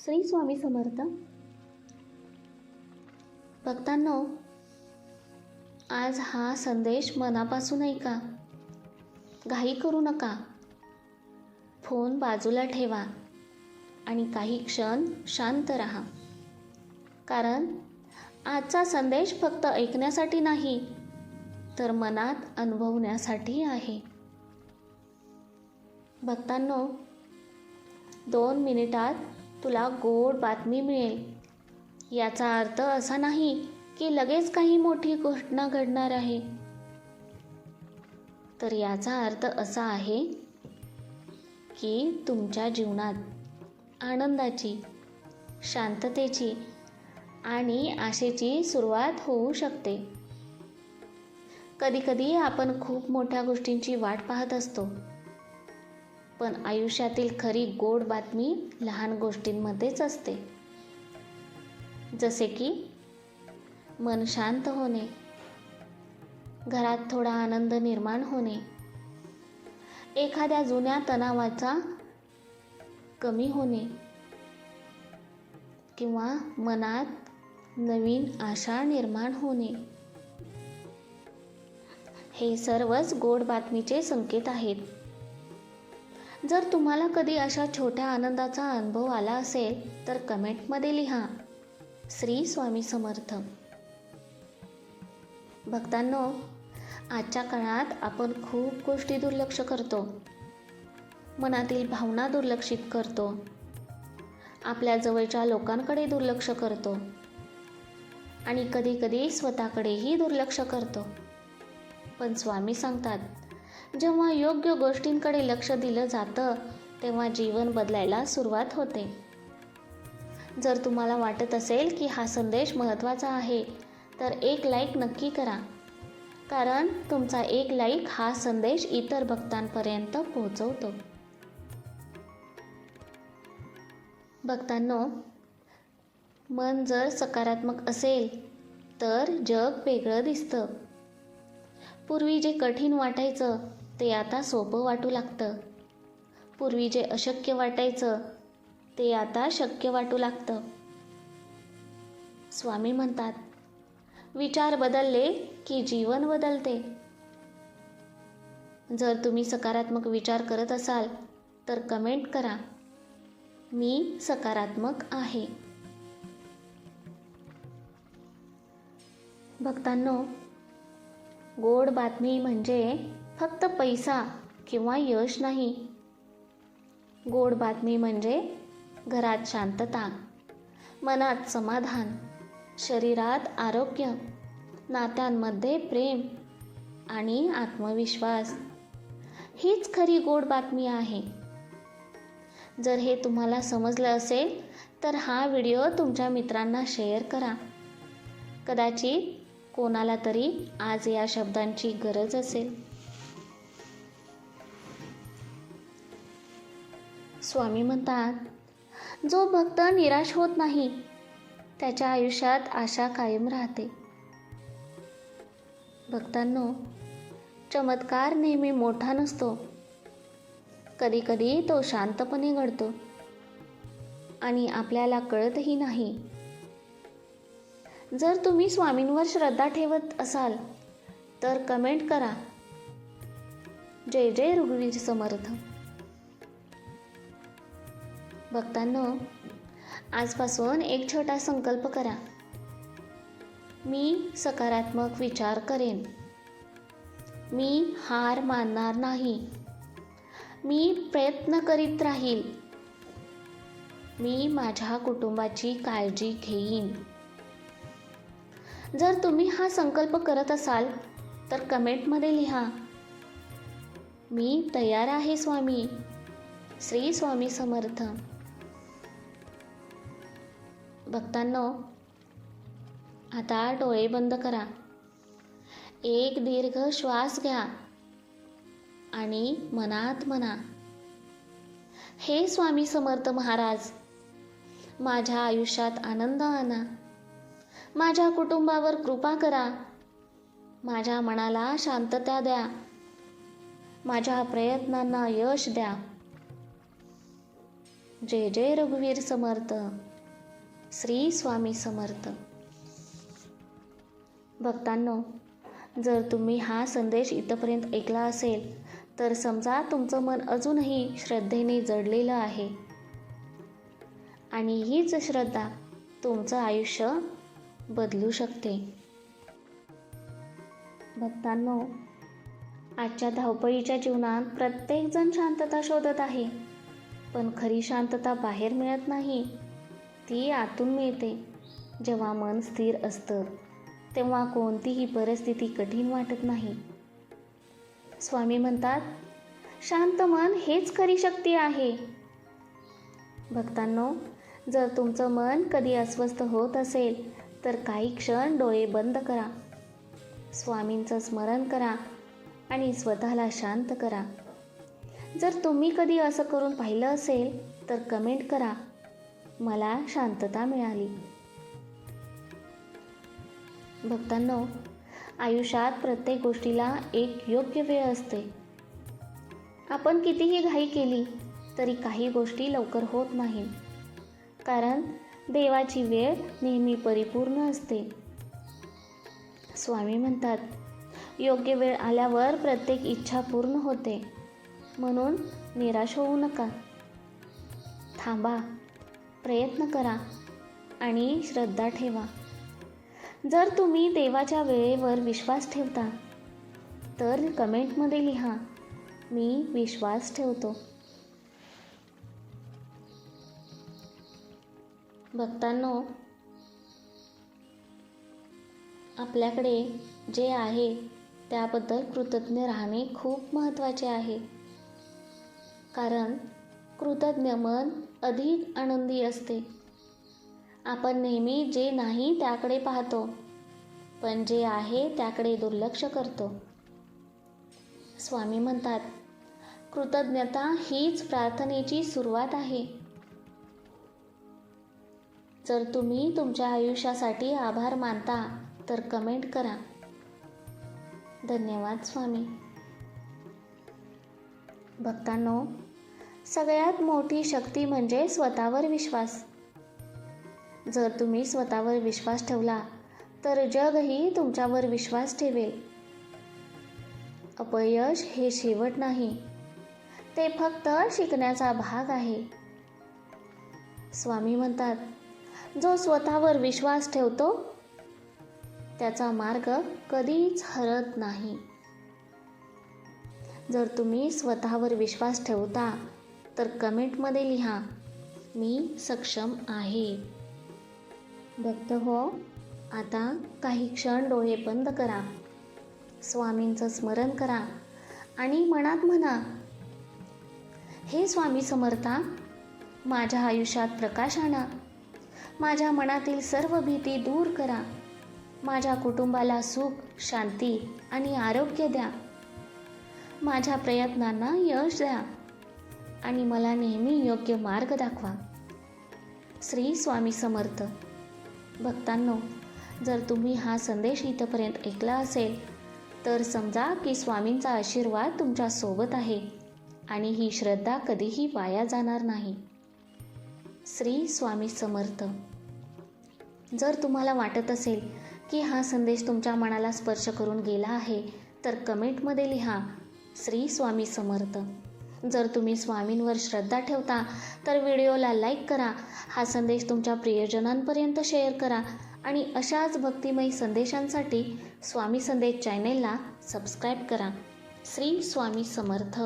श्री स्वामी समर्थ. भक्तांनो, आज हा संदेश मनापासून ऐका. घाई करू नका. फोन बाजूला ठेवा आणि काही क्षण शांत राहा. कारण आजचा संदेश फक्त ऐकण्यासाठी नाही, तर मनात अनुभवण्यासाठी आहे. भक्तांनो, 2 मिनिटात तुला गोड बातमी मिळेल. याचा अर्थ असा नाही की लगेच काही मोठी घटना घडणार आहे, तर याचा अर्थ असा आहे की तुमच्या जीवनात आनंदाची, शांततेची आणि आशेची सुरुवात होऊ शकते. कधीकधी आपण खूप मोठ्या गोष्टींची वाट पाहत असतो, पण आयुष्यातील खरी गोड बातमी लहान गोष्टींमध्येच असते. जसे की मन शांत होणे, घरात थोडा आनंद निर्माण होणे, एखाद्या जुन्या तणावाचा कमी होणे किंवा मनात नवीन आशा निर्माण होणे. हे सर्वच गोड बातमीचे संकेत आहेत. जर तुम्हाला कधी अशा छोट्या आनंदाचा अनुभव आला असेल तर कमेंटमध्ये लिहा, श्री स्वामी समर्थ. भक्तांनो, आजच्या काळात आपण खूप गोष्टी दुर्लक्ष करतो. मनातील भावना दुर्लक्षित करतो, आपल्या जवळच्या लोकांकडे दुर्लक्ष करतो आणि कधीकधी स्वतःकडेही दुर्लक्ष करतो. पण स्वामी सांगतात, जेव्हा योग्य गोष्टींकडे लक्ष दिलं जातं तेव्हा जीवन बदलायला सुरुवात होते. जर तुम्हाला वाटत असेल की हा संदेश महत्त्वाचा आहे तर एक लाईक नक्की करा. कारण तुमचा एक लाईक हा संदेश इतर भक्तांपर्यंत पोहोचवतो. भक्तांनो, मन जर सकारात्मक असेल तर जग वेगळं दिसतं. पूर्वी जे कठीण वाटायचं ते आता सोपं वाटू लागतं. पूर्वी जे अशक्य वाटायचं ते आता शक्य वाटू लागतं. स्वामी म्हणतात, विचार बदलले की जीवन बदलते. जर तुम्ही सकारात्मक विचार करत असाल तर कमेंट करा, मी सकारात्मक आहे. भक्तांनो, गोड बातमी म्हणजे फक्त पैसा किंवा यश नाही. गोड बातमी म्हणजे घरात शांतता, मनात समाधान, शरीरात आरोग्य, नात्यांमध्ये प्रेम आणि आत्मविश्वास. हीच खरी गोड बातमी आहे. जर हे तुम्हाला समजलं असेल तर हा व्हिडिओ तुमच्या मित्रांना शेअर करा. कदाचित कोणाला तरी आज या शब्दांची गरज असेल. स्वामी म्हणतात, जो भक्त निराश होत नाही त्याच्या आयुष्यात आशा कायम राहते. भक्तांनो, चमत्कार नेहमी मोठा नसतो. कधीकधी तो शांतपणे घडतो आणि आपल्याला कळतही नाही. जर तुम्ही स्वामींवर श्रद्धा ठेवत असाल तर कमेंट करा, जय जय रघुवीर समर्थ. भक्तांनो, आजपासून एक छोटा संकल्प करा. मी सकारात्मक विचार करेन. मी हार मानणार नाही. मी प्रयत्न करीत राहील. मी माझ्या कुटुंबाची काळजी घेईन. जर तुम्ही हा संकल्प करत असाल तर कमेंटमध्ये लिहा, मी तयार आहे स्वामी. श्री स्वामी समर्थ. भक्तांनो, आता डोळे बंद करा. एक दीर्घ श्वास घ्या आणि मनात म्हणा, हे स्वामी समर्थ महाराज, माझ्या आयुष्यात आनंद आणा. माझ्या कुटुंबावर कृपा करा. माझ्या मनाला शांतता द्या. माझ्या प्रयत्नांना यश द्या. जय जय रघुवीर समर्थ. श्री स्वामी समर्थ. भक्तांनो, जर तुम्ही हा संदेश इथपर्यंत ऐकला असेल तर समजा तुमचं मन अजूनही श्रद्धेने जडलेलं आहे आणि हीच श्रद्धा तुमचं आयुष्य बदलू शकते. भक्तांनो, आजच्या धावपळीच्या जीवनात प्रत्येकजण शांतता शोधत आहे, पण खरी शांतता बाहेर मिळत नाही. ती आतून मिळते. जेव्हा मन स्थिर असतं तेव्हा कोणतीही परिस्थिती कठीण वाटत नाही. स्वामी म्हणतात, शांत मन हेच खरी शक्ती आहे. भक्तांनो, जर तुमचं मन कधी अस्वस्थ होत असेल तर काही क्षण डोळे बंद करा, स्वामींचं स्मरण करा आणि स्वतःला शांत करा. जर तुम्ही कधी असं करून पाहिलं असेल तर कमेंट करा, मला शांतता मिळाली. भक्तांनो, आयुष्यात प्रत्येक गोष्टीला एक योग्य वेळ असते. आपण कितीही घाई केली तरी काही गोष्टी लवकर होत नाही, कारण देवाची वेळ नेहमी परिपूर्ण असते. स्वामी म्हणतात, योग्य वेळ आल्यावर प्रत्येक इच्छा पूर्ण होते, म्हणून निराश होऊ नका. थांबा, प्रयत्न करा आणि श्रद्धा ठेवा. जर तुम्ही देवाच्या वेळेवर विश्वास ठेवता तर कमेंटमध्ये लिहा, मी विश्वास ठेवतो. भक्तांनो, आपल्याकडे जे आहे त्याबद्दल कृतज्ञ राहणे खूप महत्त्वाचे आहे, कारण कृतज्ञ मन अधिक आनंदी असते. आपण नेहमी जे नाही त्याकडे पाहतो, पण जे आहे त्याकडे दुर्लक्ष करतो. स्वामी म्हणतात, कृतज्ञता हीच प्रार्थनेची सुरुवात आहे. जर तुम्ही तुमच्या आयुष्यासाठी आभार मानता तर कमेंट करा. धन्यवाद स्वामी. भक्तांनो, सगळ्यात मोठी शक्ती म्हणजे स्वतःवर विश्वास. जर तुम्ही स्वतःवर विश्वास ठेवला तर जगही तुमच्यावर विश्वास ठेवेल. अपयश हे शेवट नाही, ते फक्त शिकण्याचा भाग आहे. स्वामी म्हणतात, जो स्वतःवर विश्वास ठेवतो त्याचा मार्ग कधीच हरत नाही. जर तुम्ही स्वतःवर विश्वास ठेवता तर कमेंटमध्ये लिहा, मी सक्षम आहे. भक्त हो, आता काही क्षण डोळे बंद करा, स्वामींचं स्मरण करा आणि मनात म्हणा, हे स्वामी समर्था, माझ्या आयुष्यात प्रकाश आणा. माझ्या मनातील सर्व भीती दूर करा. माझ्या कुटुंबाला सुख, शांती आणि आरोग्य द्या. माझ्या प्रयत्नांना यश द्या आणि मला नेहमी योग्य मार्ग दाखवा. श्री स्वामी समर्थ. भक्तांनो, जर तुम्ही हा संदेश इथपर्यंत ऐकला असेल तर समजा की स्वामींचा आशीर्वाद तुमच्या सोबत आहे आणि ही श्रद्धा कधीही वाया जाणार नाही. श्री स्वामी समर्थ. जर तुम्हाला वाटत असेल की हा संदेश तुमच्या मनाला स्पर्श करून गेला आहे तर कमेंटमध्ये लिहा, श्री स्वामी समर्थ. जर तुम्ही स्वामींवर श्रद्धा ठेवता तर व्हिडिओला लाईक करा, हा संदेश तुमच्या प्रियजनांपर्यंत शेअर करा आणि अशाच भक्तिमय संदेशांसाठी स्वामी संदेश चॅनेलला सबस्क्राईब करा. श्री स्वामी समर्थ.